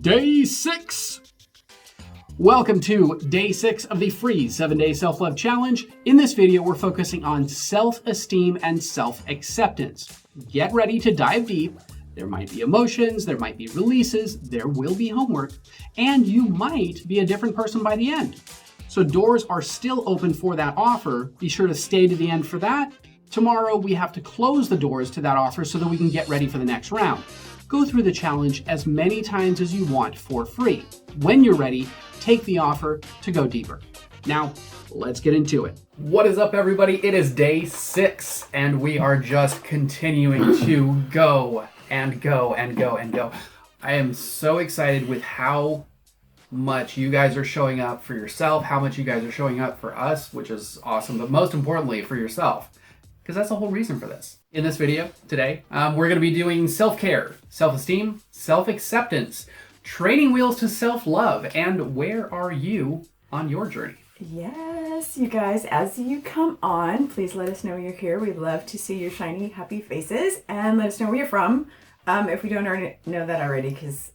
Day 6. Welcome to Day 6 of the free 7-Day Self-Love Challenge. In this video, we're focusing on self-esteem and self-acceptance. Get ready to dive deep. There might be emotions, there might be releases, there will be homework, and you might be a different person by the end. So doors are still open for that offer. Be sure to stay to the end for that. Tomorrow, we have to close the doors to that offer so that we can get ready for the next round. Go through the challenge as many times as you want for free. When you're ready, take the offer to go deeper. Now, let's get into it. What is up, everybody? It is day 6, and we are just continuing to go and go and go and go. I am so excited with how much you guys are showing up for yourself, how much you guys are showing up for us, which is awesome, but most importantly for yourself, because that's the whole reason for this. In this video today, we're going to be doing self-care, self-esteem, self-acceptance, training wheels to self-love, and where are you on your journey? Yes, you guys, as you come on, please let us know you're here. We'd love to see your shiny, happy faces, and let us know where you're from, if we don't already know that already, because,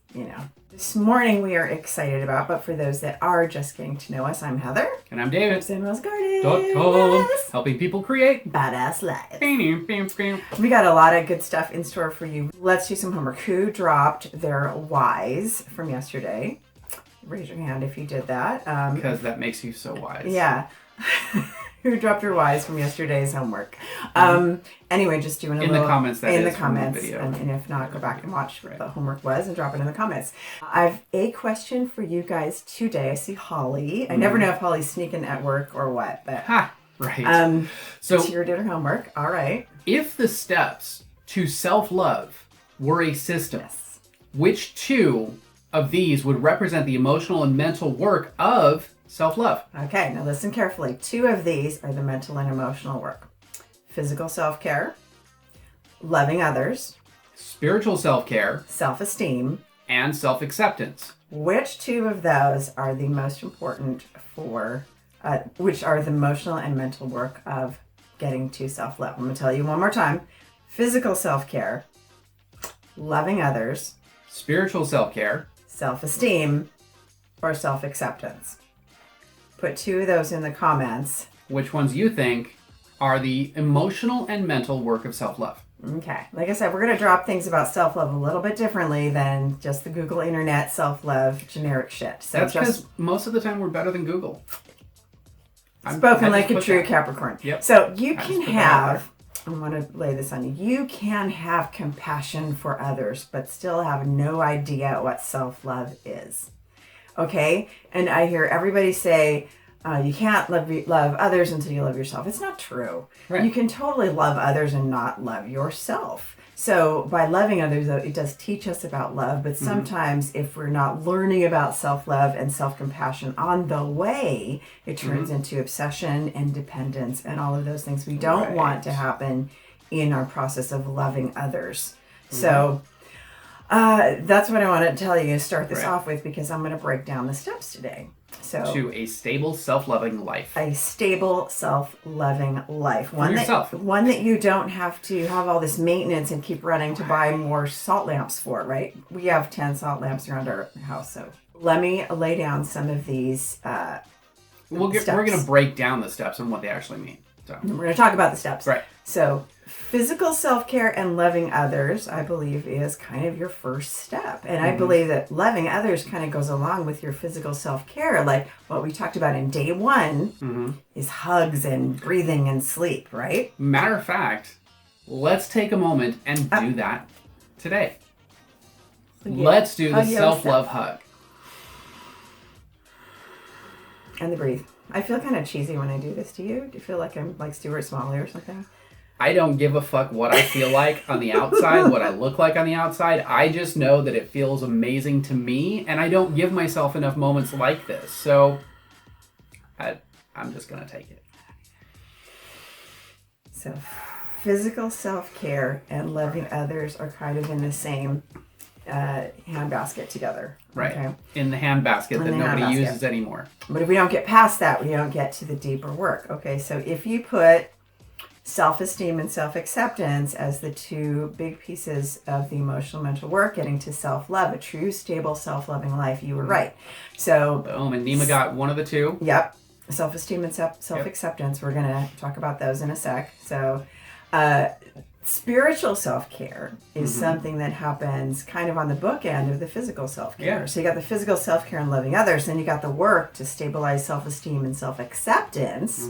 this morning we are excited about, but for those that are just getting to know us, I'm Heather. And I'm David. ZenRoseGarden.com. Yes. Helping people create badass lives. Bam. We got a lot of good stuff in store for you. Let's do some homework. Who dropped their whys from yesterday? Raise your hand if you did that. Because that makes you so wise. Yeah. Who dropped your whys from yesterday's homework? Anyway, just doing in the comments. That in is the comments, video. And if not, go back and watch what the homework was and drop it in the comments. I've a question for you guys today. I see Holly. I never know if Holly's sneaking at work or what, but right. So she did her homework. All right. If the steps to self-love were a system, Yes. which two of these would represent the emotional and mental work of self-love? Okay, now listen carefully. 2 of these are the mental and emotional work. Physical self-care, loving others, Spiritual self-care, self-esteem. and self-acceptance. Which 2 of those are the most important for, which are the emotional and mental work of getting to self-love? I'm going to tell you one more time. Physical self-care, loving others, Spiritual self-care, self-esteem, or self-acceptance. Put 2 of those in the comments. which ones you think are the emotional and mental work of self-love? Okay. Like I said, we're going to drop things about self-love a little bit differently than just the Google internet self-love generic shit. So That's because most of the time we're better than Google. spoken like a true Capricorn. Yep. So you I can just put that have, I want to lay this on you. You can have compassion for others, but still have no idea what self-love is. Okay? And I hear everybody say, you can't love others until you love yourself. It's not true. Right. You can totally love others and not love yourself. So by loving others, though, it does teach us about love. But sometimes if we're not learning about self-love and self-compassion on the way, it turns into obsession and dependence and all of those things we don't want to happen in our process of loving others. So that's what I want to tell you, start this off with, because I'm going to break down the steps today. So to a stable, self-loving life. A stable, self-loving life. For yourself. One that you don't have to have all this maintenance and keep running to buy more salt lamps for, right? We have 10 salt lamps around our house, so let me lay down some of these steps. We're going to break down the steps and what they actually mean. So We're going to talk about the steps. Right. So physical self-care and loving others, I believe, is kind of your first step. And I believe that loving others kind of goes along with your physical self-care. Like what we talked about in day 1 is hugs and breathing and sleep, right? Matter of fact, let's take a moment and do that today. Yeah. Let's do the Hug self-love yourself. hug. And the breathe. I feel kind of cheesy when I do this. Do you? Do you feel like I'm like Stuart Smalley or something? I don't give a fuck what I feel like on the outside, what I look like on the outside. I just know that it feels amazing to me, and I don't give myself enough moments like this. So I'm just going to take it. So physical self-care and loving others are kind of in the same handbasket together. Right. Okay? In the handbasket that nobody uses anymore. But if we don't get past that, we don't get to the deeper work. Okay, so if you put self-esteem and self-acceptance as the two big pieces of the emotional mental work, getting to self-love, a true, stable, self-loving life. You were right. So, boom, and Nima got one of the two. Yep. Self-esteem and self-acceptance. We're going to talk about those in a sec. So, spiritual self-care is something that happens kind of on the bookend of the physical self-care. Yeah. So you got the physical self-care and loving others, then you got the work to stabilize self-esteem and self-acceptance.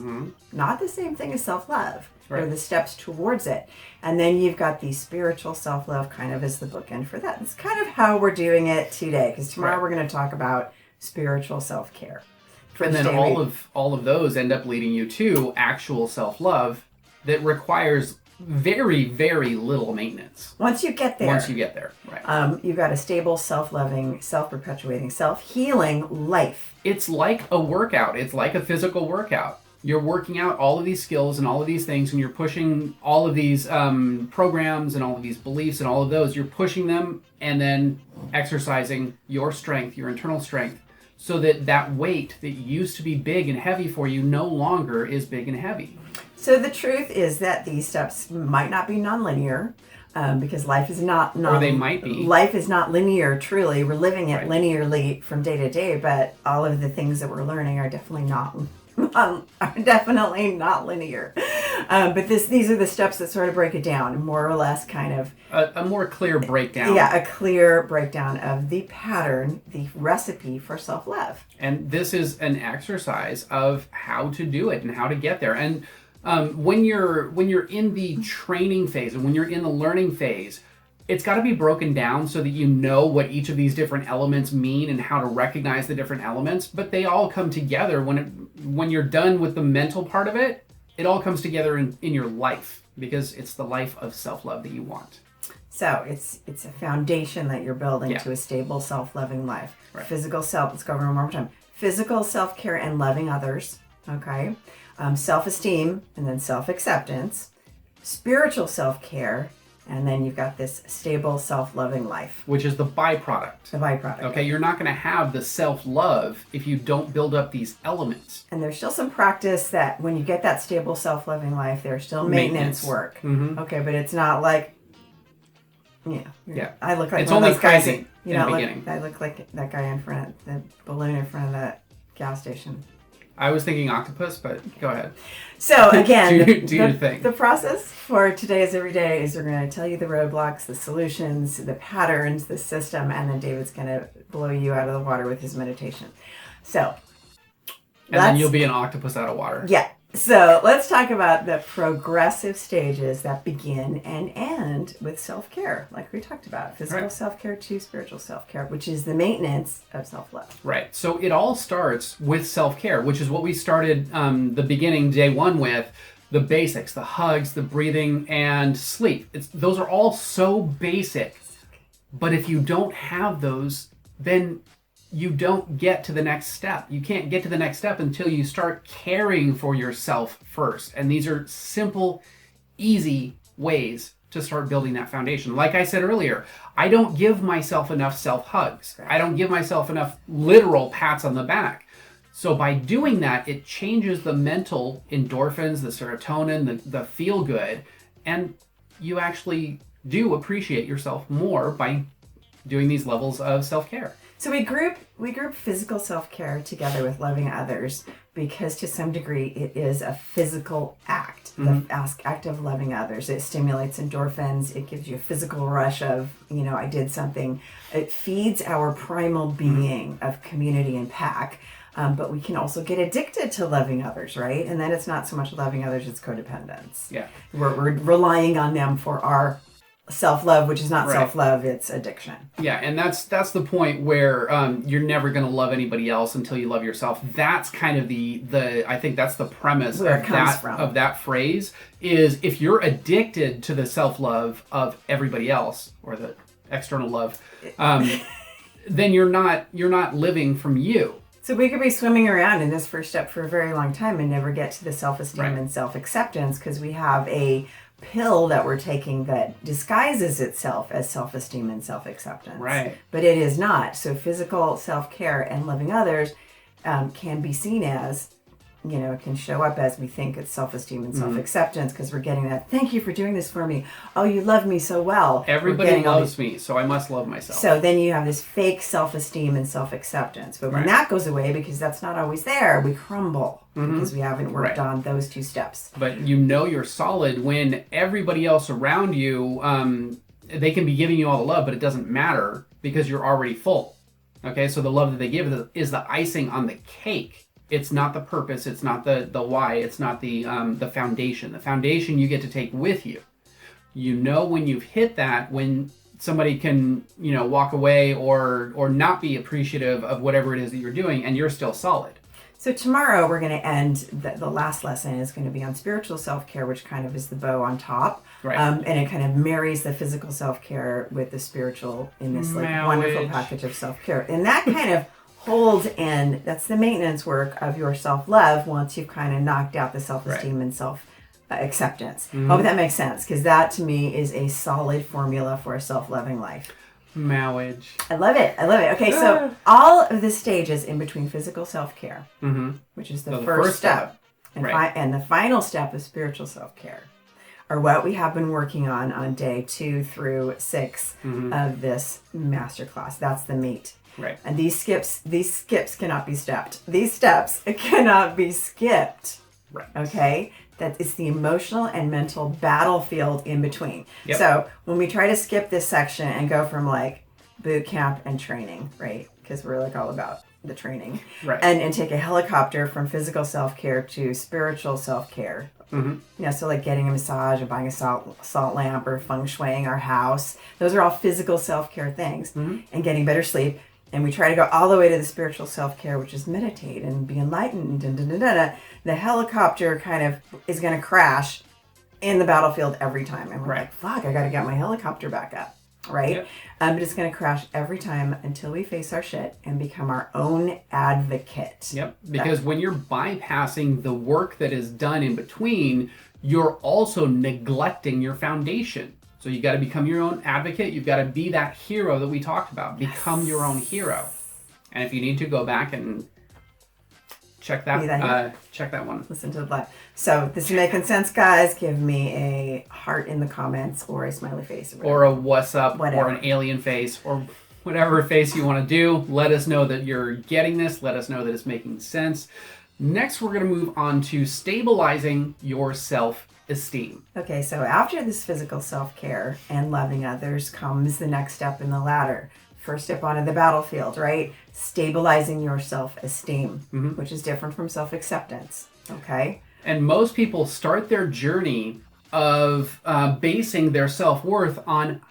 Not the same thing as self-love. Right. Or the steps towards it. And then you've got the spiritual self-love kind of as the bookend for that. It's kind of how we're doing it today, because tomorrow we're going to talk about spiritual self-care. And then all of those end up leading you to actual self-love that requires very, very little maintenance. Once you get there. Right. You've got a stable, self-loving, self-perpetuating, self-healing life. It's like a workout. It's like a physical workout. You're working out all of these skills and all of these things, and you're pushing all of these programs and all of these beliefs and all of those. You're pushing them and then exercising your strength, your internal strength, so that that weight that used to be big and heavy for you no longer is big and heavy. So the truth is that these steps might not be nonlinear, because life is not or they might be. Life is not linear, truly. We're living it linearly from day to day, but all of the things that we're learning are definitely not linear. But these are the steps that sort of break it down, more or less kind of... A more clear breakdown. Yeah, a clear breakdown of the pattern, the recipe for self-love. And this is an exercise of how to do it and how to get there. And when you're in the training phase and when you're in the learning phase, it's got to be broken down so that you know what each of these different elements mean and how to recognize the different elements. But they all come together when you're done with the mental part of it. It all comes together in your life, because it's the life of self-love that you want. So it's a foundation that you're building to a stable, self-loving life. Right. Let's go over one more time. Physical self-care and loving others. Okay. Self-esteem and then self-acceptance. Spiritual self-care. And then you've got this stable, self-loving life. Which is the byproduct. The byproduct. Okay, you're not going to have the self-love if you don't build up these elements. And there's still some practice that when you get that stable, self-loving life, there's still maintenance work. Okay, but it's not like, I look like it's one only of those guys crazy in the beginning. I look like that guy in front of the balloon in front of that gas station. I was thinking octopus, but go ahead. So again, do your thing. The process for today's everyday is we're going to tell you the roadblocks, the solutions, the patterns, the system, and then David's going to blow you out of the water with his meditation. So, and then you'll be an octopus out of water. Yeah. So let's talk about the progressive stages that begin and end with self-care, like we talked about. Physical self-care to spiritual self-care, which is the maintenance of self-love. Right. So it all starts with self-care, which is what we started the beginning, day one, with. The basics, the hugs, the breathing, and sleep. Those are all so basic. But if you don't have those, then you don't get to the next step. You can't get to the next step until you start caring for yourself first. And these are simple, easy ways to start building that foundation. Like I said earlier, I don't give myself enough self-hugs. I don't give myself enough literal pats on the back. So by doing that, it changes the mental endorphins, the serotonin, the feel-good, and you actually do appreciate yourself more by doing these levels of self-care. So we group physical self-care together with loving others because to some degree it is a physical act, the act of loving others. It stimulates endorphins. It gives you a physical rush of, I did something. It feeds our primal being of community and pack. But we can also get addicted to loving others, right? And then it's not so much loving others, it's codependence. Yeah. We're relying on them for our self-love, which is not self-love, it's addiction. Yeah, and that's the point where you're never going to love anybody else until you love yourself. That's kind of the I think that's the premise of that phrase, is if you're addicted to the self-love of everybody else, or the external love, then you're not living from you. So we could be swimming around in this first step for a very long time and never get to the self-esteem and self-acceptance because we have a pill that we're taking that disguises itself as self-esteem and self-acceptance. Right. But it is not. So physical self-care and loving others can be seen as it can show up as we think it's self-esteem and self-acceptance because we're getting that, thank you for doing this for me. Oh, you love me so well. Everybody loves me, so I must love myself. So then you have this fake self-esteem and self-acceptance. But when that goes away, because that's not always there, we crumble because we haven't worked on those two steps. But you're solid when everybody else around you, they can be giving you all the love, but it doesn't matter because you're already full. Okay, so the love that they give is the icing on the cake. It's not the purpose. It's not the why. It's not the foundation. The foundation you get to take with you. When you've hit that, when somebody can walk away or not be appreciative of whatever it is that you're doing, and you're still solid. So tomorrow we're going to end, the last lesson is going to be on spiritual self-care, which kind of is the bow on top. Right. And it kind of marries the physical self-care with the spiritual in this wonderful package of self-care. And that kind of holds in, that's the maintenance work of your self-love once you've kind of knocked out the self-esteem and self-acceptance. Hope that makes sense, because that to me is a solid formula for a self-loving life. Marriage. I love it. Okay, so all of the stages in between physical self-care, which is the first step, and the final step of spiritual self-care, are what we have been working on day 2 through 6 of this masterclass. That's the meat. Right. And these skips cannot be stepped. These steps cannot be skipped. Right. Okay? That is the emotional and mental battlefield in between. Yep. So when we try to skip this section and go from like boot camp and training, right? Because we're like all about the training. Right. And take a helicopter from physical self-care to spiritual self-care. So like getting a massage or buying a salt lamp or feng shuiing our house. Those are all physical self-care things. And getting better sleep. And we try to go all the way to the spiritual self-care, which is meditate and be enlightened. The helicopter kind of is going to crash in the battlefield every time. And we're like, fuck, I got to get my helicopter back up. Right? Yep. But it's going to crash every time until we face our shit and become our own advocate. Yep. Because when you're bypassing the work that is done in between, you're also neglecting your foundation. So you got to become your own advocate. You've got to be that hero that we talked about. Become your own hero. And if you need to, go back and check that one. Listen to the live. So this is making sense, guys. Give me a heart in the comments or a smiley face. Or a what's up, whatever. Or an alien face, or whatever face you want to do. Let us know that you're getting this. Let us know that it's making sense. Next, we're going to move on to stabilizing your self-esteem. Okay, so after this physical self-care and loving others comes the next step in the ladder. First step onto the battlefield, right? Stabilizing your self-esteem, which is different from self-acceptance, okay? And most people start their journey of basing their self-worth on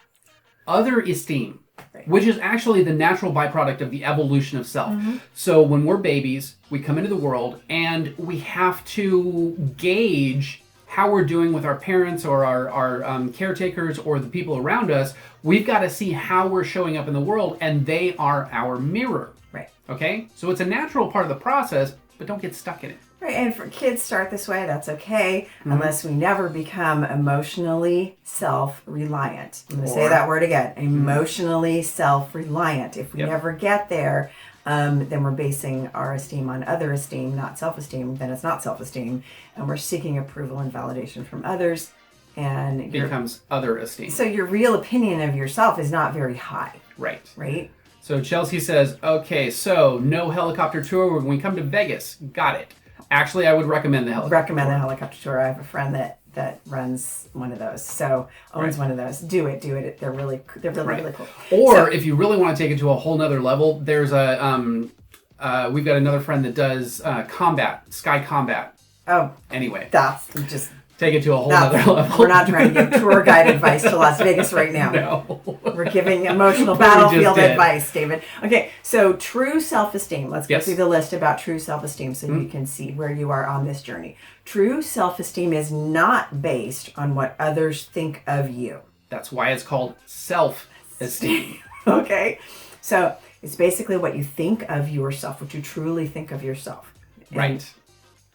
other esteem, which is actually the natural byproduct of the evolution of self. So when we're babies, we come into the world and we have to gauge how we're doing with our parents or our caretakers or the people around us. We've got to see how we're showing up in the world, and they are our mirror. Right. Okay? So it's a natural part of the process, but don't get stuck in it. Right, and for kids start this way, that's okay, unless we never become emotionally self-reliant. I'm going to say that word again, emotionally self-reliant. If we never get there, then we're basing our esteem on other esteem, not self-esteem, then it's not self-esteem, and we're seeking approval and validation from others, and It becomes other esteem. So your real opinion of yourself is not very high. Right. Right? So Chelsea says, okay, so no helicopter tour when we come to Vegas. Got it. Actually, I would recommend the helicopter tour. The helicopter tour. I have a friend that runs one of those. So owns one of those. Do it. They're really cool. Or if you really want to take it to a whole nother level, there's we've got another friend that does sky combat. Oh. Anyway. That's just take it to a whole other level. We're not trying to give tour guide advice to Las Vegas right now. No. We're giving emotional battlefield advice, David. Okay, so true self-esteem. Let's go through the list about true self-esteem so you can see where you are on this journey. True self-esteem is not based on what others think of you. That's why it's called self-esteem. Okay, so it's basically what you think of yourself, what you truly think of yourself. Right.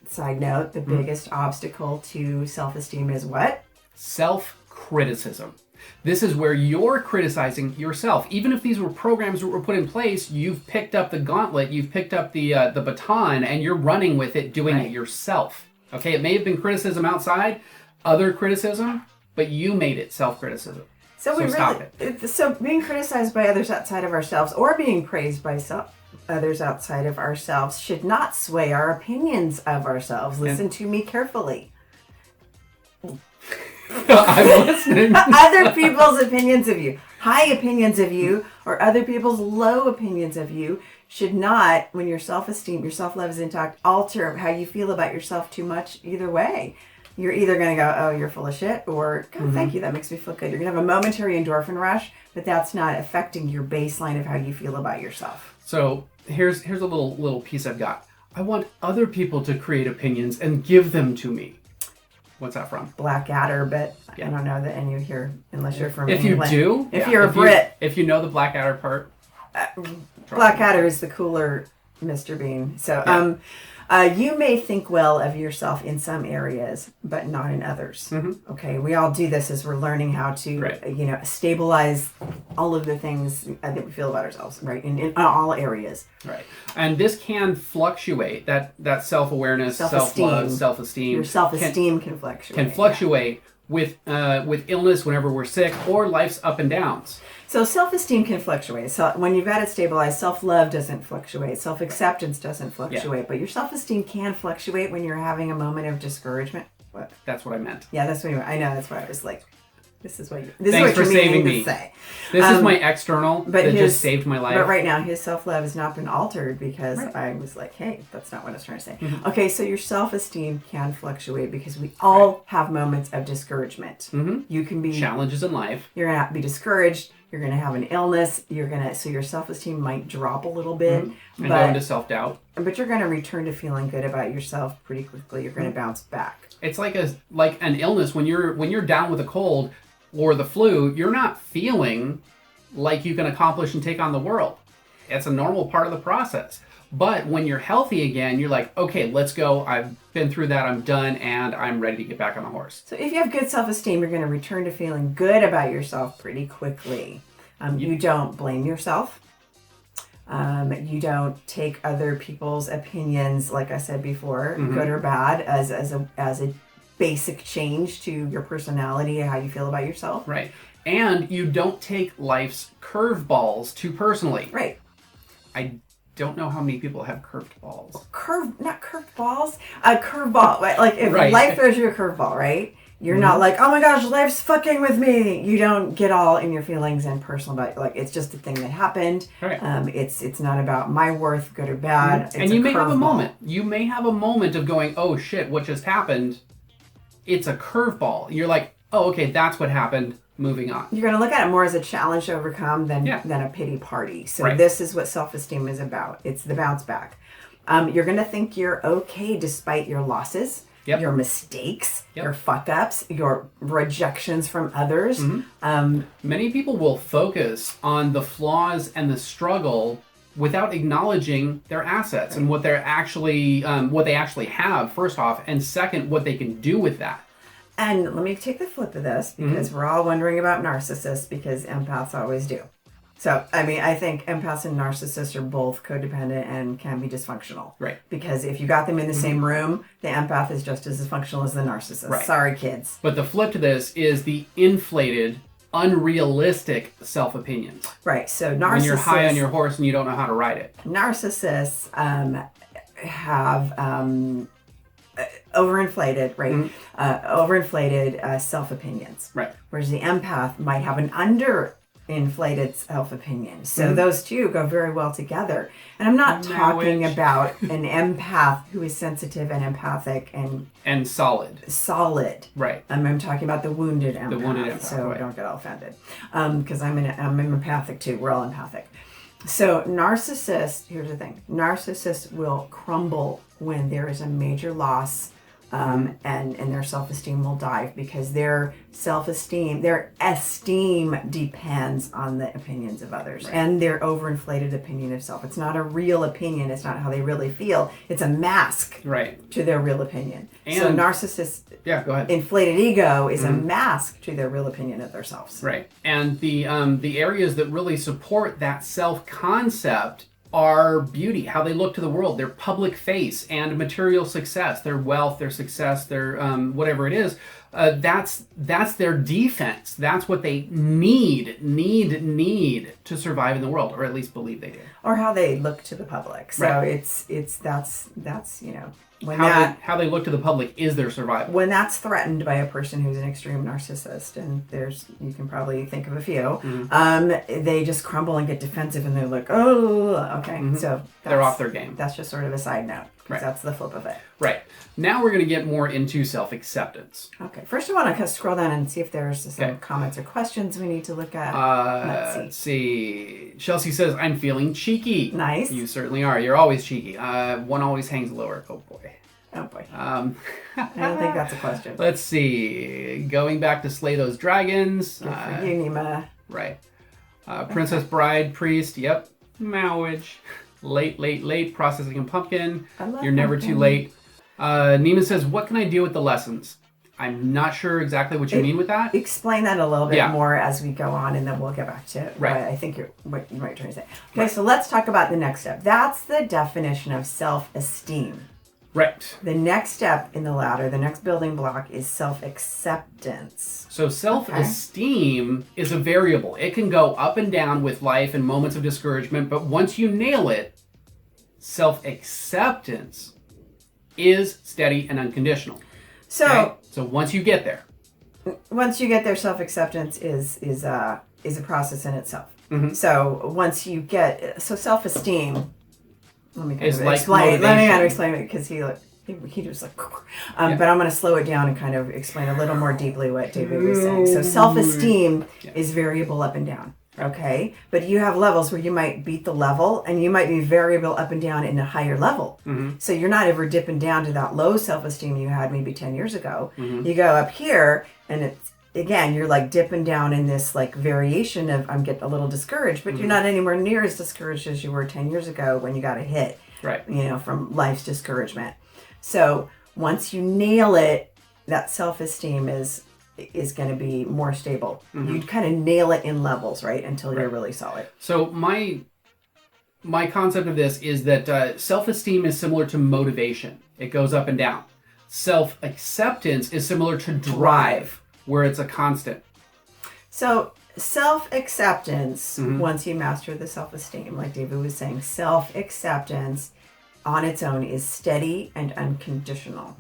Side note, the biggest obstacle to self-esteem is what? Self-criticism. This is where you're criticizing yourself. Even if these were programs that were put in place, you've picked up the gauntlet, you've picked up the baton, and you're running with it, doing it yourself. Okay, it may have been criticism outside, other criticism, but you made it self-criticism. So stop it. So being criticized by others outside of ourselves, or being praised by others outside of ourselves, should not sway our opinions of ourselves. Listen to me carefully. I'm listening. Other people's opinions of you, high opinions of you, or other people's low opinions of you should not, when your self-esteem, your self-love is intact, alter how you feel about yourself too much either way. You're either going to go, oh, you're full of shit, or, God, thank you, that makes me feel good. You're going to have a momentary endorphin rush, but that's not affecting your baseline of how you feel about yourself. So here's a little piece I've got. I want other people to create opinions and give them to me. What's that from? Blackadder, but I don't know that any of you here, unless you're from If England. you do, if you're a Brit. If you know the Blackadder part. Blackadder is the cooler Mr. Bean. So you may think well of yourself in some areas, but not in others. Mm-hmm. Okay, we all do this as we're learning how to, stabilize all of the things that we feel about ourselves, right? In all areas. Right, and this can fluctuate. That self-awareness, self-love, self-esteem. Your self-esteem can fluctuate. Can fluctuate with illness whenever we're sick, or life's up and downs. So self-esteem can fluctuate. So when you've got it stabilized, self-love doesn't fluctuate. Self-acceptance doesn't fluctuate. But your self-esteem can fluctuate when you're having a moment of discouragement. What? That's what I meant. Yeah, that's what I know. That's why I was like, this is what you're saving me. to say. This is my external that just saved my life. But right now, his self-love has not been altered because I was like, hey, that's not what I was trying to say. Mm-hmm. Okay, so your self-esteem can fluctuate because we all have moments of discouragement. Mm-hmm. You can be... challenges in life. You're going to be discouraged. You're going to have an illness. So your self-esteem might drop a little bit. Mm-hmm. And go into self-doubt. But you're going to return to feeling good about yourself pretty quickly. You're going to bounce back. It's like an illness. When you're down with a cold or the flu, you're not feeling like you can accomplish and take on the world. It's a normal part of the process. But when you're healthy again, you're like, okay, let's go. I've been through that. I'm done, and I'm ready to get back on the horse. So if you have good self-esteem, you're going to return to feeling good about yourself pretty quickly. You don't blame yourself. You don't take other people's opinions, like I said before, good or bad, as a basic change to your personality and how you feel about yourself. Right. And you don't take life's curveballs too personally. Right. I don't know how many people have curved balls. Not curved balls. A curveball. Like if life throws you a curveball, right? You're not like, oh my gosh, life's fucking with me. You don't get all in your feelings and personal about it. Like it's just a thing that happened. Right. It's not about my worth, good or bad. And you may have a moment. You may have a moment of going, oh shit, what just happened? It's a curveball. You're like, oh, okay, that's what happened. Moving on. You're going to look at it more as a challenge to overcome than a pity party. So this is what self-esteem is about. It's the bounce back. You're going to think you're okay despite your losses, your mistakes, your fuck-ups, your rejections from others. Mm-hmm. Many people will focus on the flaws and the struggle without acknowledging their assets and what they're actually, what they actually have, first off, and second, what they can do with that. And let me take the flip of this, because we're all wondering about narcissists, because empaths always do. So, I mean, I think empaths and narcissists are both codependent and can be dysfunctional. Right. Because if you got them in the same room, the empath is just as dysfunctional as the narcissist. Right. Sorry, kids. But the flip to this is the inflated, unrealistic self-opinions. Right. So narcissists... when you're high on your horse and you don't know how to ride it. Narcissists have... overinflated, right? Overinflated self-opinions. Right. Whereas the empath might have an underinflated self-opinion. So those two go very well together. And I'm not talking about an empath who is sensitive and empathic and solid. Solid. Right. I'm talking about the wounded empath. The wounded empath. So don't get all offended. Because I'm empathic too. We're all empathic. So narcissists, here's the thing. Narcissists will crumble when there is a major loss and their self-esteem will dive because their self-esteem, their esteem depends on the opinions of others and their overinflated opinion of self. It's not a real opinion. It's not how they really feel. It's a mask to their real opinion. And so narcissists, go ahead. Inflated ego is a mask to their real opinion of themselves. Right. And the areas that really support that self-concept are beauty, how they look to the world, their public face, and material success, their wealth, their success, their whatever it is. That's their defense. That's what they need to survive in the world, or at least believe they do. Or how they look to the public. So that's when how they look to the public is their survival. When that's threatened by a person who's an extreme narcissist, and you can probably think of a few, they just crumble and get defensive, and they're like, oh, okay. So they're off their game. That's just sort of a side note. Right. That's the flip of it. Right. Now we're going to get more into self-acceptance. Okay. First, I want to scroll down and see if there's some comments or questions we need to look at. Let's see. Chelsea says, I'm feeling cheeky. Nice. You certainly are. You're always cheeky. One always hangs lower. Oh, boy. Oh, boy. I don't think that's a question. Let's see. Going back to slay those dragons. Good for you, Nima. Right. Princess Bride, Priest. Yep. Marriage. Late. Processing a pumpkin. You're never too late. Nima says, what can I do with the lessons? I'm not sure exactly what you mean with that. Explain that a little bit more as we go on, and then we'll get back to it. Right. I think what you might try to say. Okay, so let's talk about the next step. That's the definition of self-esteem. Right. The next step in the ladder, the next building block, is self-acceptance. So self-esteem is a variable. It can go up and down with life and moments of discouragement, but once you nail it, self-acceptance is steady and unconditional. So once you get there. Self-acceptance is a process in itself. So once you get self-esteem. Let me explain it because he was like, but I'm going to slow it down and kind of explain a little more deeply what David was saying. So self-esteem is variable up and down. Okay. But you have levels where you might beat the level and you might be variable up and down in a higher level. So you're not ever dipping down to that low self-esteem you had maybe 10 years ago. You go up here and again, you're like dipping down in this like variation of I'm getting a little discouraged, but you're not anywhere near as discouraged as you were 10 years ago when you got a hit, from life's discouragement. So once you nail it, that self-esteem is going to be more stable. You kind of nail it in levels, right? Until you're really solid. So my concept of this is that self-esteem is similar to motivation. It goes up and down. Self-acceptance is similar to drive, where it's a constant. So self-acceptance, once you master the self-esteem, like David was saying, self-acceptance on its own is steady and unconditional.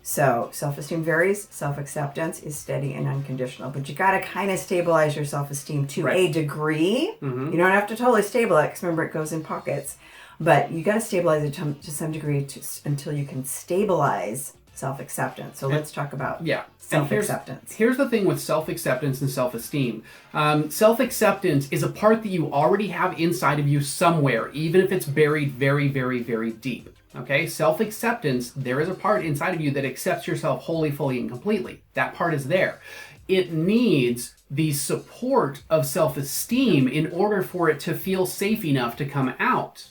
So self-esteem varies, self-acceptance is steady and unconditional, but you got to kind of stabilize your self-esteem to a degree. You don't have to totally stabilize it because remember it goes in pockets, but you got to stabilize it to some degree until you can stabilize self-acceptance. So let's talk about self-acceptance. Here's the thing with self-acceptance and self-esteem. Self-acceptance is a part that you already have inside of you somewhere, even if it's buried very, very, very deep. Okay? Self-acceptance, there is a part inside of you that accepts yourself wholly, fully, and completely. That part is there. It needs the support of self-esteem in order for it to feel safe enough to come out.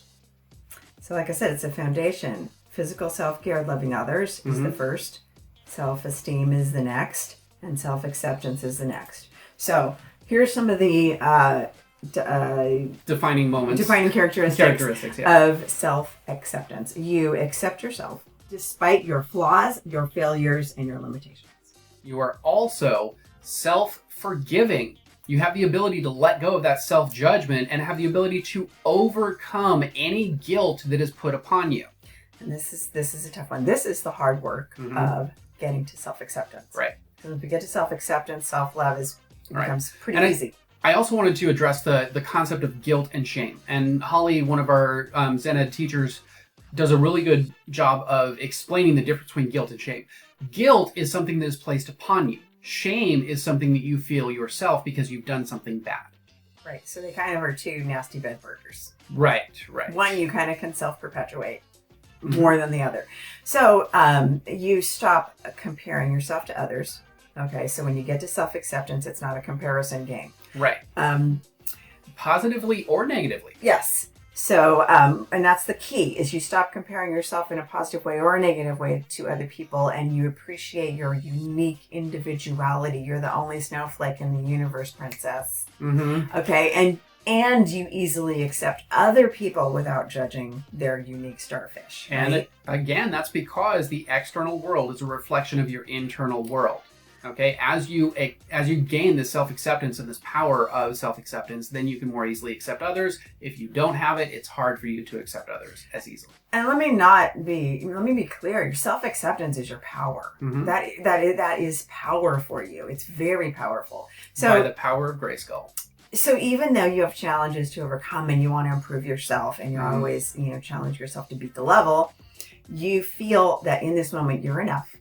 So like I said, it's a foundation. Physical self-care, loving others, is the first. Self-esteem is the next. And self-acceptance is the next. So here's some of the defining characteristics of self-acceptance. You accept yourself despite your flaws, your failures, and your limitations. You are also self-forgiving. You have the ability to let go of that self-judgment and have the ability to overcome any guilt that is put upon you. And this is a tough one. This is the hard work of getting to self-acceptance. Right. Because if you get to self-acceptance, self-love becomes pretty easy. I also wanted to address the concept of guilt and shame. And Holly, one of our Zen Ed teachers, does a really good job of explaining the difference between guilt and shame. Guilt is something that is placed upon you. Shame is something that you feel yourself because you've done something bad. Right. So they kind of are two nasty bed burgers. Right. One you kind of can self-perpetuate. more than the other. So you stop comparing yourself to others. Okay, so when you get to self-acceptance, it's not a comparison game. Right. Positively or negatively. Yes. So, and that's the key, is you stop comparing yourself in a positive way or a negative way to other people, and you appreciate your unique individuality. You're the only snowflake in the universe, princess. Mm-hmm. Okay, and you easily accept other people without judging their unique starfish. And right? again, that's because the external world is a reflection of your internal world. Okay, as you gain this self-acceptance and this power of self-acceptance, then you can more easily accept others. If you don't have it, it's hard for you to accept others as easily. And let me be clear. Your self-acceptance is your power. Mm-hmm. That is power for you. It's very powerful. So by the power of Grayskull. So even though you have challenges to overcome and you want to improve yourself and you're Mm-hmm. always, challenge yourself to beat the level, you feel that in this moment you're enough.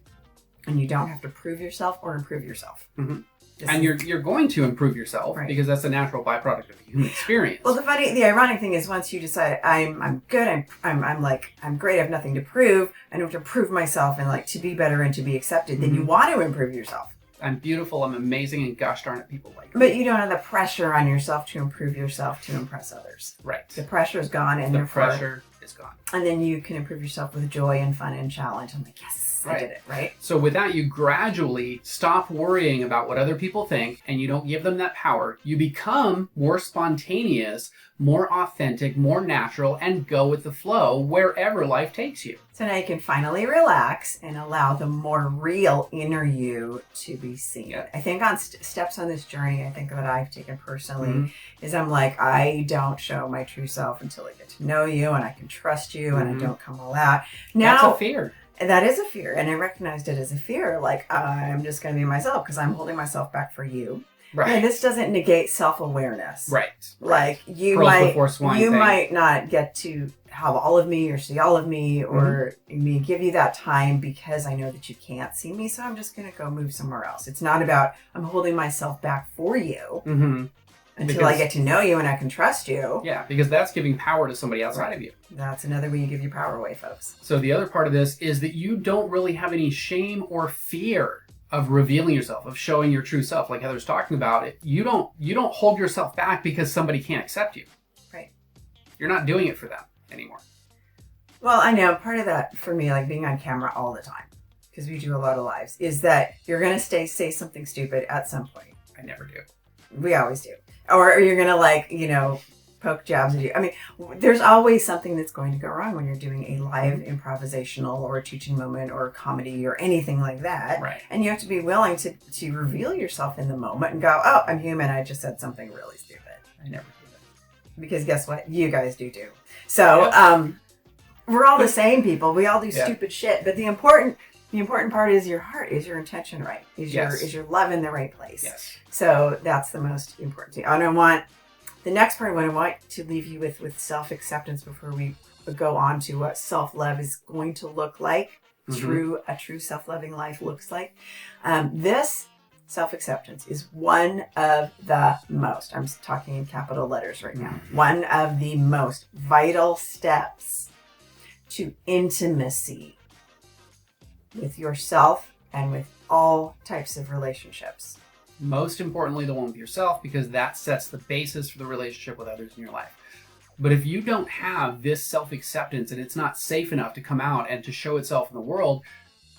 And you don't have to prove yourself or improve yourself. Mm-hmm. And you're going to improve yourself, right, because that's a natural byproduct of the human experience. Well, the ironic thing is, once you decide I'm good, I'm great, I have nothing to prove, I don't have to prove myself and to be better and to be accepted, mm-hmm, then you want to improve yourself. I'm beautiful, I'm amazing, and gosh darn it, people like me. But you don't have the pressure on yourself to improve yourself to impress others. Right. The pressure is gone, and the pressure is gone. And then you can improve yourself with joy and fun and challenge. I'm like, yes. Right. I did it, right? So with that, you gradually stop worrying about what other people think, and you don't give them that power. You become more spontaneous, more authentic, more natural, and go with the flow wherever life takes you. So now you can finally relax and allow the more real inner you to be seen. Yeah. I think on steps on this journey, I think that I've taken personally, mm-hmm, is I'm like, I don't show my true self until I get to know you and I can trust you, and mm-hmm, I don't come all out. Now, that's a fear. That is a fear, and I recognized it as a fear. I'm just going to be myself because I'm holding myself back for you. Right. And this doesn't negate self-awareness. Right. You Pearls might not get to have all of me or see all of me or me give you that time because I know that you can't see me. So I'm just going to go move somewhere else. It's not about I'm holding myself back for you. Mm-hmm. Until I get to know you and I can trust you. Yeah, because that's giving power to somebody outside of you. That's another way you give your power away, folks. So the other part of this is that you don't really have any shame or fear of revealing yourself, of showing your true self. Like Heather's talking about it, you don't hold yourself back because somebody can't accept you. Right. You're not doing it for them anymore. Well, I know part of that for me, being on camera all the time, because we do a lot of lives, is that you're going to say something stupid at some point. I never do. We always do. Or you're going to poke jabs at you. I mean, there's always something that's going to go wrong when you're doing a live improvisational or a teaching moment or a comedy or anything like that. Right. And you have to be willing to reveal yourself in the moment and go, oh, I'm human. I just said something really stupid. I never do that. Because guess what? You guys do too. So we're all the same people. We all do stupid shit. But the important part is your heart. Is your intention right? Is your love in the right place? Yes. So that's the most important thing. The next part, what I want to leave you with self-acceptance before we go on to what self-love is going to look like, a true self-loving life looks like. This self-acceptance is one of the most, I'm talking in capital letters right now, one of the most vital steps to intimacy with yourself and with all types of relationships. Most importantly, the one with yourself, because that sets the basis for the relationship with others in your life. But if you don't have this self-acceptance and it's not safe enough to come out and to show itself in the world,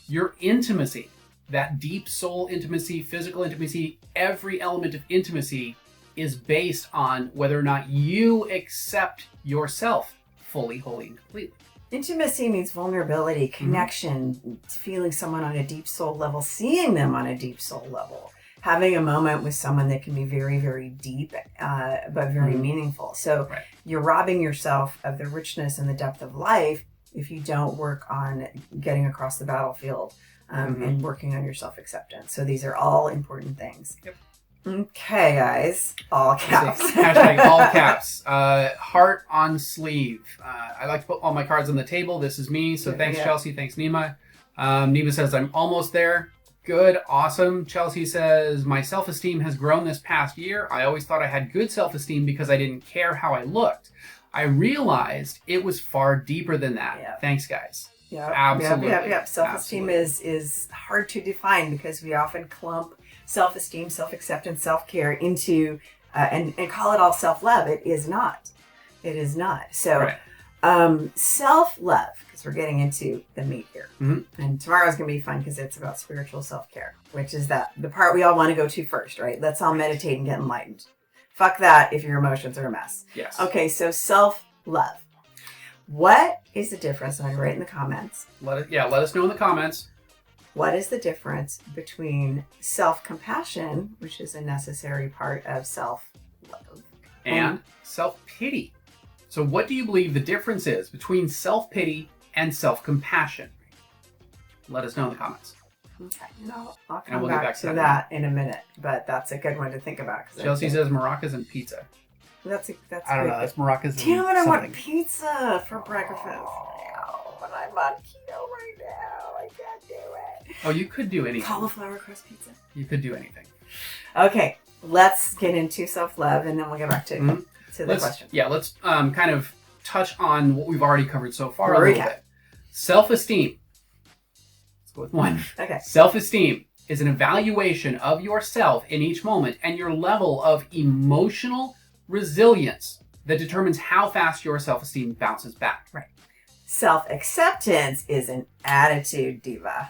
your intimacy, that deep soul intimacy, physical intimacy, every element of intimacy is based on whether or not you accept yourself fully, wholly, and completely. Intimacy means vulnerability, connection, feeling someone on a deep soul level, seeing them on a deep soul level. Having a moment with someone that can be very, very deep, but very meaningful. So you're robbing yourself of the richness and the depth of life if you don't work on getting across the battlefield and working on your self-acceptance. So these are all important things. Yep. Okay, guys. All caps. Hashtag all caps. Heart on sleeve. I like to put all my cards on the table. This is me. So thanks, Chelsea. Thanks, Nima. Nima says, I'm almost there. Good. Awesome. Chelsea says, my self-esteem has grown this past year. I always thought I had good self-esteem because I didn't care how I looked. I realized it was far deeper than that. Yeah. Thanks, guys. Yep. Absolutely. Yep. Self-esteem Absolutely. is hard to define because we often clump self-esteem, self-acceptance, self-care into and call it all self-love. It is not. It is not. So Right. Self-love, because we're getting into the meat here. Mm-hmm. And tomorrow's going to be fun because it's about spiritual self-care, which is the part we all want to go to first, right? Let's all meditate and get enlightened. Fuck that if your emotions are a mess. Yes. Okay, so self-love. What is the difference? I'm going to write in the comments. Let us know in the comments. What is the difference between self-compassion, which is a necessary part of self-love, And self-pity. So what do you believe the difference is between self-pity and self-compassion? Let us know in the comments. Okay, I'll And come we'll get back to that in a minute, but that's a good one to think about. Chelsea says maracas and pizza. That's I don't know. That's maracas and Damn it, I something. want pizza for breakfast. Oh, but I'm on keto right now. I can't do it. Oh, you could do anything. Cauliflower crust pizza. You could do anything. Okay, let's get into self-love, and then we'll get back to the question. Yeah, let's kind of touch on what we've already covered so far. Recap. A little bit. Self-esteem. Let's go with one. Okay. Self-esteem is an evaluation of yourself in each moment and your level of emotional resilience that determines how fast your self-esteem bounces back. Right. Self-acceptance is an attitude, diva.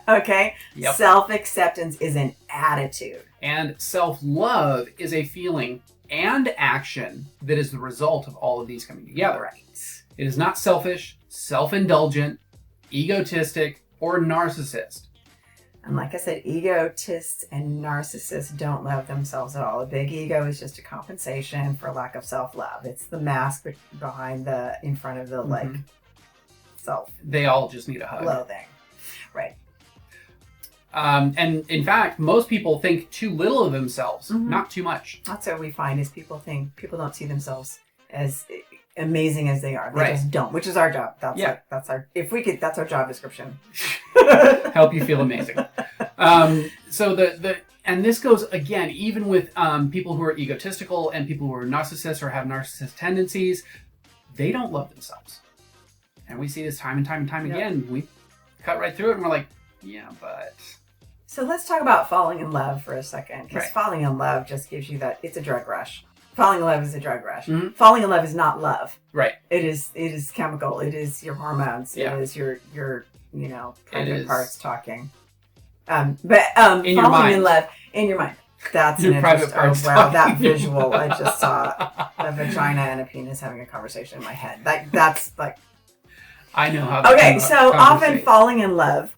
Okay? Yep. Self-acceptance is an attitude. And self-love is a feeling and action that is the result of all of these coming together. Right. It is not selfish, self-indulgent, egotistic, or narcissist. And like I said, egotists and narcissists don't love themselves at all. A big ego is just a compensation for lack of self-love. It's the mask behind in front of the self-loathing. They all just need a hug. Right. And in fact, most people think too little of themselves, not too much. That's what we find is people don't see themselves as amazing as they are. They Right. just don't, which is our job. That's our job description. Help you feel amazing. So and this goes again, even with people who are egotistical and people who are narcissists or have narcissist tendencies, they don't love themselves. And we see this time and time and time again. We cut right through it and we're like, yeah, but... So let's talk about falling in love for a second, because falling in love just gives you it's a drug rush. Falling in love is a drug rush. Mm-hmm. Falling in love is not love. Right. It is chemical. It is your hormones. Yeah. It is your private parts talking. In Falling your mind. in love in your mind. That's your private parts. Oh, wow, that visual! I just saw a vagina and a penis having a conversation in my head. That's like. I know how. Okay, so often falling in love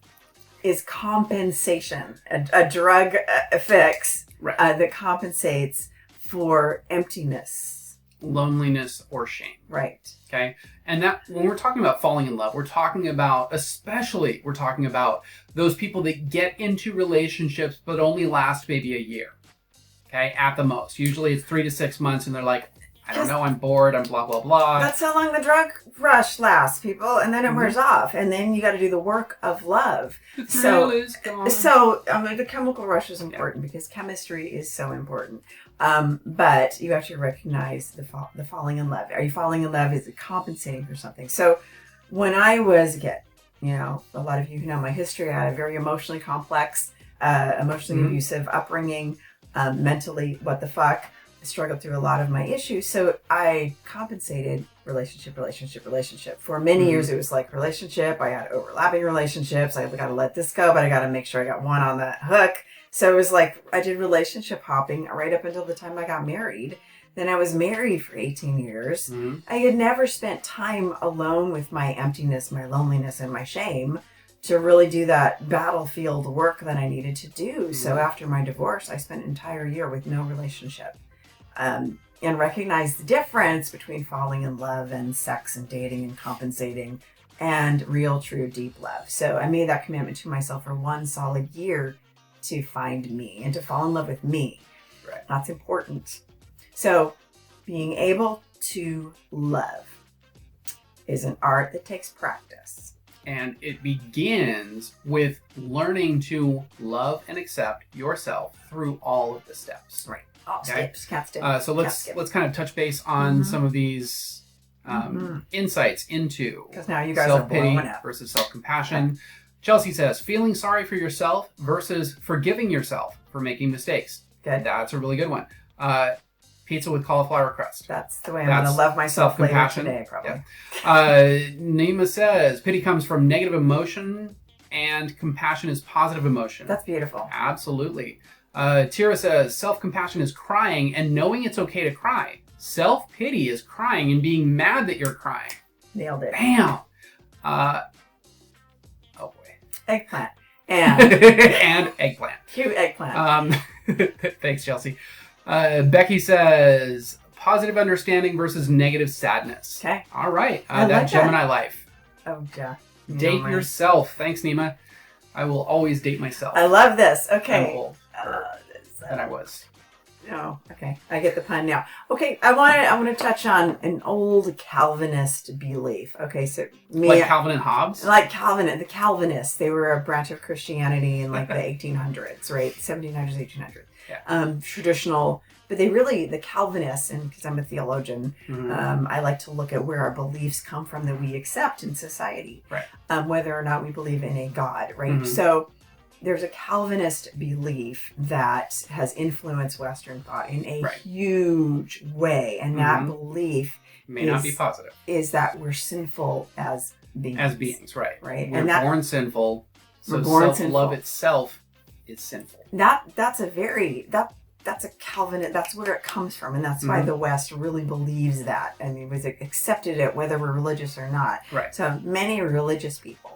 is compensation, a drug fix that compensates for emptiness, loneliness, or shame. Right. Okay. And that when we're talking about falling in love, we're talking about those people that get into relationships but only last maybe a year. Okay, at the most. Usually it's 3 to 6 months, and they're like, I don't know, I'm bored, I'm blah, blah, blah. That's how long the drug rush lasts, people. And then it wears off. And then you got to do the work of love. The thrill is gone. So the chemical rush is important because chemistry is so important. But you have to recognize the falling in love. Are you falling in love? Is it compensating for something? So when I was a kid, a lot of you who know my history, I had a very emotionally complex, emotionally abusive upbringing, mentally, what the fuck. Struggled through a lot of my issues, so I compensated relationship. For many years, it was like relationship. I had overlapping relationships. I got to let this go, but I got to make sure I got one on the hook. So it was like I did relationship hopping right up until the time I got married. Then I was married for 18 years. I had never spent time alone with my emptiness, my loneliness, and my shame to really do that battlefield work that I needed to do. So after my divorce, I spent an entire year with no relationship. And recognize the difference between falling in love and sex and dating and compensating and real, true, deep love. So I made that commitment to myself for 1 solid year to find me and to fall in love with me. Right. That's important. So being able to love is an art that takes practice. And it begins with learning to love and accept yourself through all of the steps. Right. Oh, Okay. can't skip. So let's kind of touch base on some of these insights into Because now you guys are self-pity blowing up. versus self-compassion. Chelsea says, feeling sorry for yourself versus forgiving yourself for making mistakes. Good. That's a really good one. Pizza with cauliflower crust. That's the way I'm going to love myself later today, probably. Yeah. Nima says, pity comes from negative emotion and compassion is positive emotion. That's beautiful. Absolutely. Tira says, self-compassion is crying and knowing it's okay to cry. Self-pity is crying and being mad that you're crying. Nailed it. Bam! Oh boy. Eggplant. And and eggplant. cute eggplant. Thanks, Chelsea. Becky says, positive understanding versus negative sadness. Okay. All right. I That like Gemini that. life. Oh, yeah. Date yourself. Thanks, Nima. I will always date myself. I love this. I'm Okay. old than I was. Oh, okay. I get the pun now. Okay, I want to touch on an old Calvinist belief. Okay, so Like Calvin and Hobbes? the Calvinists, they were a branch of Christianity in like the 1800s, right? 1700s, 1800s. Yeah. Traditional, but the Calvinists, and because I'm a theologian, Mhm. I like to look at where our beliefs come from that we accept in society, Right. Whether or not we believe in a God, right? Mhm. So there's a Calvinist belief that has influenced Western thought in a Right. huge way, and that belief May not be positive. is that we're sinful as beings. As beings, right. Right. We're And that- born sinful, so We're born self-love sinful. itself is sinful. That's a Calvinist. That's where it comes from, and that's why Mhm. the West really believes that, and it was accepted it whether we're religious or not. Right. So many religious people,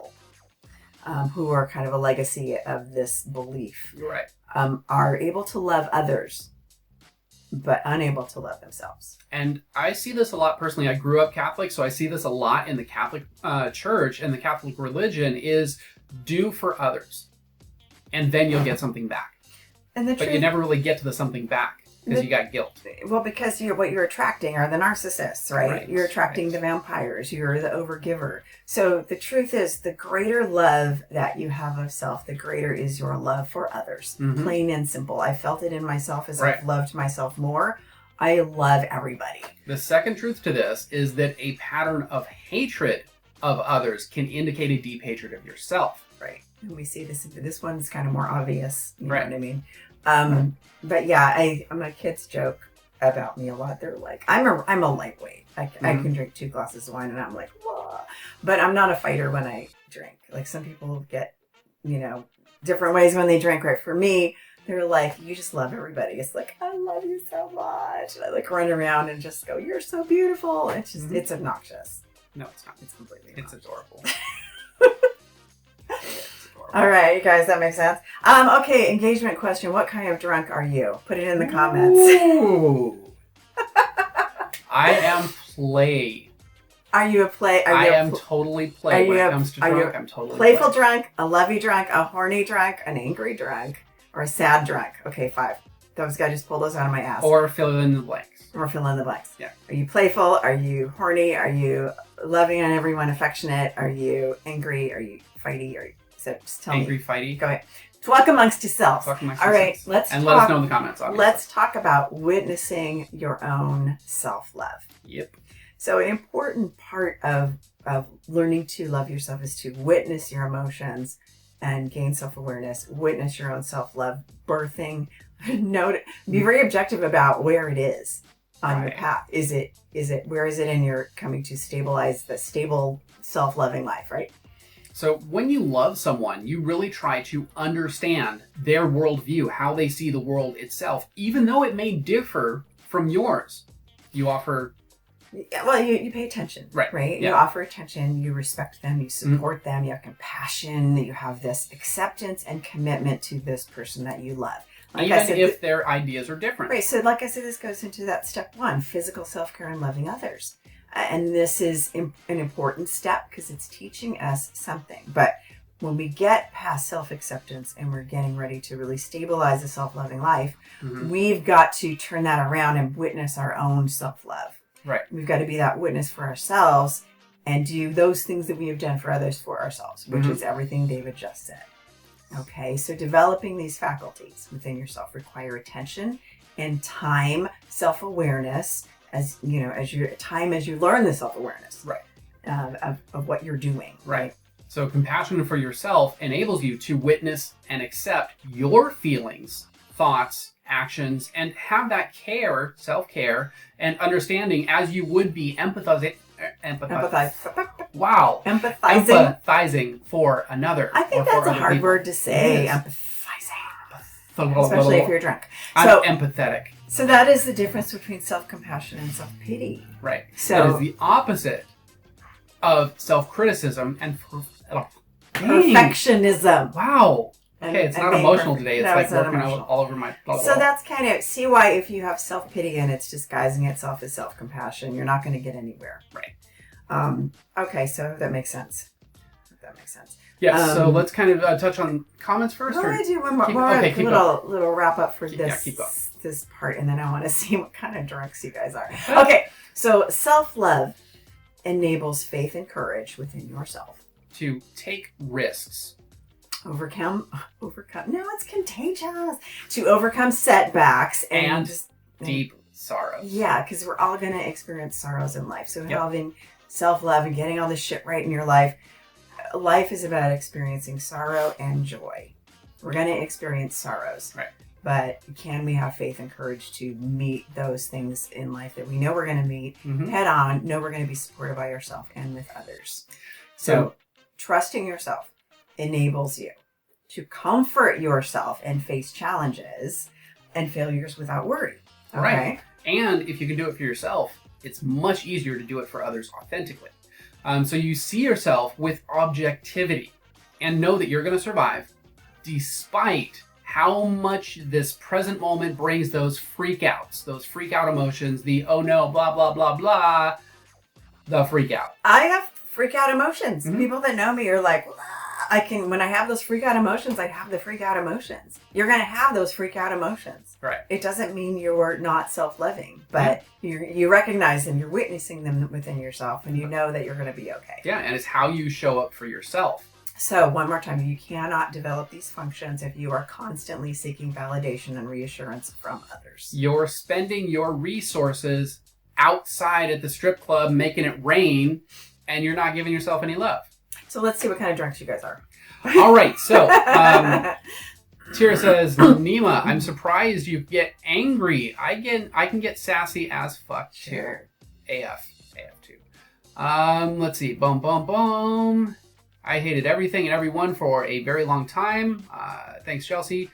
who are kind of a legacy of this belief, Right. are able to love others, but unable to love themselves. And I see this a lot personally. I grew up Catholic, so I see this a lot in the Catholic Church and the Catholic religion is do for others, and then you'll get something back. And the But truth, you never really get to the something back because you got guilt. well, because what you're attracting are the narcissists, right? Right, You're attracting right. the vampires. You're the overgiver. So the truth is, the greater love that you have of self, the greater is your love for others. Mhm. Plain and simple. I felt it in myself as Right. I've loved myself more. I love everybody. The second truth to this is that a pattern of hatred of others can indicate a deep hatred of yourself. Right. And we see this one's kind of more obvious. You Right. know what I mean? But yeah, my kids joke about me a lot. They're like, I'm a lightweight. I can drink 2 glasses of wine and I'm like, whoa. But I'm not a fighter when I drink. Like some people get, different ways when they drink. Right. For me, they're like, you just love everybody. It's like, I love you so much. And I like run around and just go, you're so beautiful. It's just, it's obnoxious. No, it's not. It's completely It's obnoxious. adorable. All right, you guys, that makes sense. Okay, engagement question. What kind of drunk are you? Put it in the comments. Ooh. I am play. Are you a play? I am totally play when it comes to drunk. I'm totally playful play. drunk, a lovey drunk, a horny drunk, an angry drunk, or a sad drunk? Okay, 5. Those guys just pulled those out of my ass. Or fill in the blanks. Or fill in the blanks. Yeah. Are you playful? Are you horny? Are you loving on everyone, affectionate? Are you angry? Are you fighty? So just tell Angry, me. fighty. Go ahead. Talk amongst yourselves. Talk amongst All right, yourselves. let's and talk. let us know in the comments. Obviously. Let's talk about witnessing your own self-love. Yep. So an important part of learning to love yourself is to witness your emotions and gain self-awareness, witness your own self-love, birthing, be very objective about where it is on your Right. path. Where is it in your coming to stabilize the stable self-loving life, right? So when you love someone, you really try to understand their worldview, how they see the world itself, even though it may differ from yours. You offer... Yeah, well, you pay attention, Right. right? Yeah. You offer attention, you respect them, you support them, you have compassion, you have this acceptance and commitment to this person that you love. Like I even said, if their ideas are different. right. So like I said, this goes into that step 1, physical self-care and loving others. And this is an important step because it's teaching us something. But when we get past self-acceptance and we're getting ready to really stabilize a self-loving life, we've got to turn that around and witness our own self-love. Right. We've got to be that witness for ourselves and do those things that we have done for others for ourselves, which is everything David just said. Okay, so developing these faculties within yourself require attention and time self-awareness as you know, as you learn the self-awareness Right. Of what you're doing. Right. So compassion for yourself enables you to witness and accept your feelings, thoughts, actions, and have that care, self-care, and understanding as you would be empathizing. Wow. Empathizing for another. I think that's a hard people. word to say. Empathizing. Especially if you're drunk. I'm empathetic. So that is the difference between self-compassion and self-pity. Right. So that is the opposite of self-criticism and perfectionism. Wow. Okay, it's not emotional today. It's like working all over my... So that's kind of... See why if you have self-pity and it's disguising itself as self-compassion, you're not going to get anywhere. Right. Okay, so that makes sense. Yeah, so let's kind of touch on comments first. Well, I do one more little wrap up for this part, and then I want to see what kind of drunks you guys are. Okay, so self-love enables faith and courage within yourself. To take risks. Overcome. No, it's contagious. To overcome setbacks and deep sorrows. Yeah, because we're all going to experience sorrows in life. So having self-love and getting all this shit right in your life is about experiencing sorrow and joy. We're going to experience sorrows. Right. But can we have faith and courage to meet those things in life that we know we're going to meet head on, know we're going to be supported by yourself and with others. So trusting yourself enables you to comfort yourself and face challenges and failures without worry. Okay? Right. And if you can do it for yourself, it's much easier to do it for others authentically. So you see yourself with objectivity and know that you're going to survive despite how much this present moment brings those freak out emotions, the oh no, blah, blah, blah, blah, the freak out. I have freak out emotions. People that know me are like, when I have those freak out emotions, I have the freak out emotions. You're going to have those freak out emotions. Right. It doesn't mean you're not self-loving, but you recognize them, you're witnessing them within yourself, and you know that you're going to be okay. Yeah, and it's how you show up for yourself. So one more time, you cannot develop these functions if you are constantly seeking validation and reassurance from others. You're spending your resources outside at the strip club, making it rain, and you're not giving yourself any love. So let's see what kind of drunks you guys are. All right. So Tira says, Nima, I'm surprised you get angry. I can get sassy as fuck too. Sure. AF too. Let's see. Boom. I hated everything and everyone for a very long time. Thanks, Chelsea.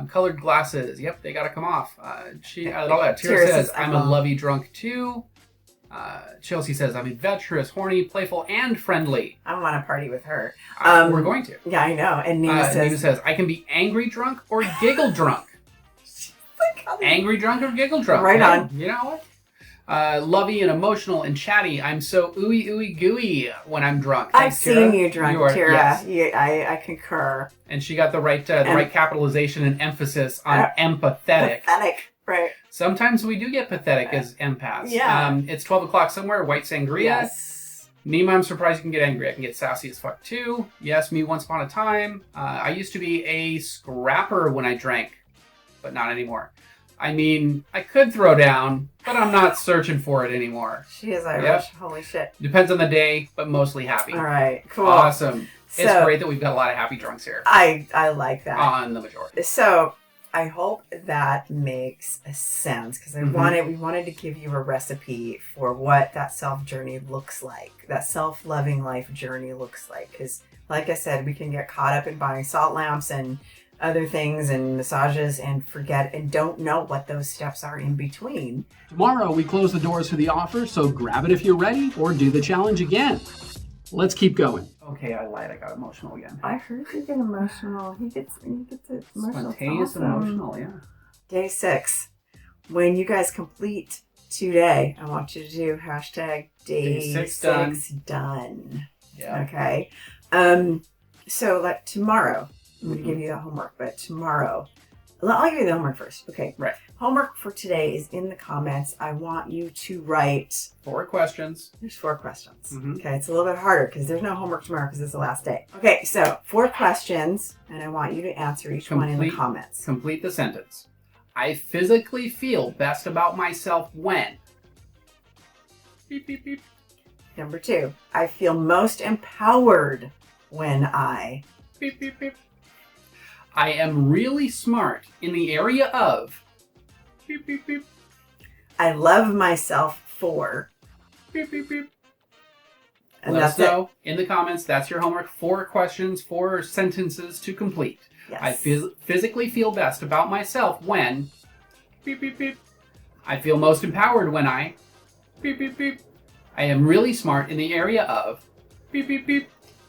Colored glasses. Yep, they gotta come off. Tira says, I'm a lovey drunk too. Chelsea says, I'm adventurous, horny, playful, and friendly. I want to party with her. We're going to. Yeah, I know. And Nina says, I can be angry drunk or giggle drunk. Angry drunk or giggle drunk. Right on. You know what? Lovey and emotional and chatty. I'm so ooey gooey when I'm drunk. I've seen you drunk, Tira. Yes. I concur. And she got the right capitalization and emphasis on empathetic. Pathetic, right. Sometimes we do get pathetic as empaths. Yeah. It's 12 o'clock somewhere, white sangria. Yes. Nima, I'm surprised you can get angry. I can get sassy as fuck too. Yes, me once upon a time. I used to be a scrapper when I drank, but not anymore. I mean, I could throw down, but I'm not searching for it anymore. She is Irish. Yep. Holy shit. Depends on the day, but mostly happy. All right, cool. Awesome. It's great that we've got a lot of happy drunks here. I like that. On the majority. So I hope that makes sense because we wanted to give you a recipe for what that self journey looks like, that self-loving life journey looks like. Because like I said, we can get caught up in buying salt lamps and other things and massages and forget and don't know what those steps are in between. Tomorrow we close the doors for the offer, so grab it if you're ready or do the challenge again. Let's keep going. Okay, I lied. I got emotional again. I heard you get emotional. He gets emotional. Spontaneous emotional, yeah. Day 6. When you guys complete today, I want you to do hashtag day 6 done. Yeah. Okay. So like tomorrow, I'm going to give you the homework, but tomorrow, I'll give you the homework first. Okay. Right. Homework for today is in the comments. I want you to write 4 questions. There's 4 questions. Okay. It's a little bit harder because there's no homework tomorrow because it's the last day. Okay. So 4 questions, and I want you to answer each one in the comments. Complete the sentence. I physically feel best about myself when. Beep, beep, beep. Number 2, I feel most empowered when I. Beep, beep, beep. I am really smart in the area of. Beep, beep, beep. I love myself for. Beep, beep, beep. And Let us that's know in the comments. That's your homework. 4 questions, 4 sentences to complete. Yes. I physically feel best about myself when. Beep, beep, beep. I feel most empowered when I. Beep, beep, beep. I am really smart in the area of. Beep, beep, beep.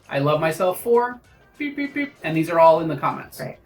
I love myself for. Beep, beep, beep. And these are all in the comments. Right.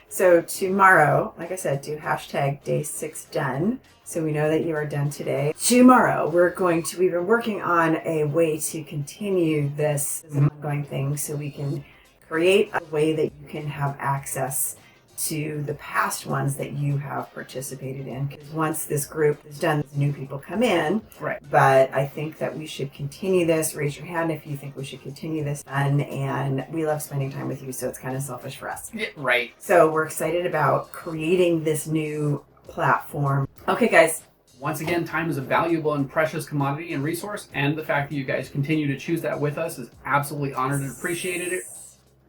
So tomorrow, like I said, do hashtag day 6 done. So we know that you are done today. Tomorrow, we've been working on a way to continue this as an ongoing thing so we can create a way that you can have access to the past ones that you have participated in. Because once this group is done, new people come in. Right. But I think that we should continue this. Raise your hand if you think we should continue this. And we love spending time with you, so it's kind of selfish for us. Yeah, right. So we're excited about creating this new platform. Okay, guys. Once again, time is a valuable and precious commodity and resource, and the fact that you guys continue to choose that with us is absolutely honored and appreciated it.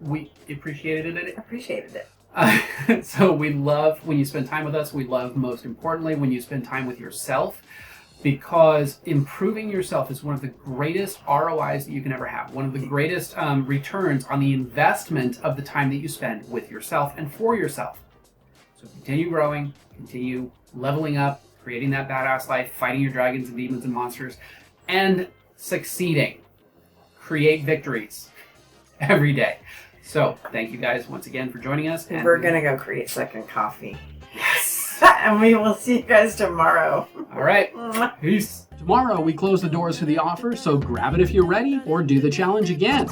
We appreciated it. Appreciated it. So we love when you spend time with us. We love, most importantly, when you spend time with yourself, because improving yourself is one of the greatest ROIs that you can ever have. One of the greatest returns on the investment of the time that you spend with yourself and for yourself. So continue growing, continue leveling up, creating that badass life, fighting your dragons and demons and monsters, and succeeding. Create victories every day. So thank you guys once again for joining us. And we're going to go create second coffee. Yes. And we will see you guys tomorrow. All right. Peace. Tomorrow we close the doors for the offer, so grab it if you're ready or do the challenge again.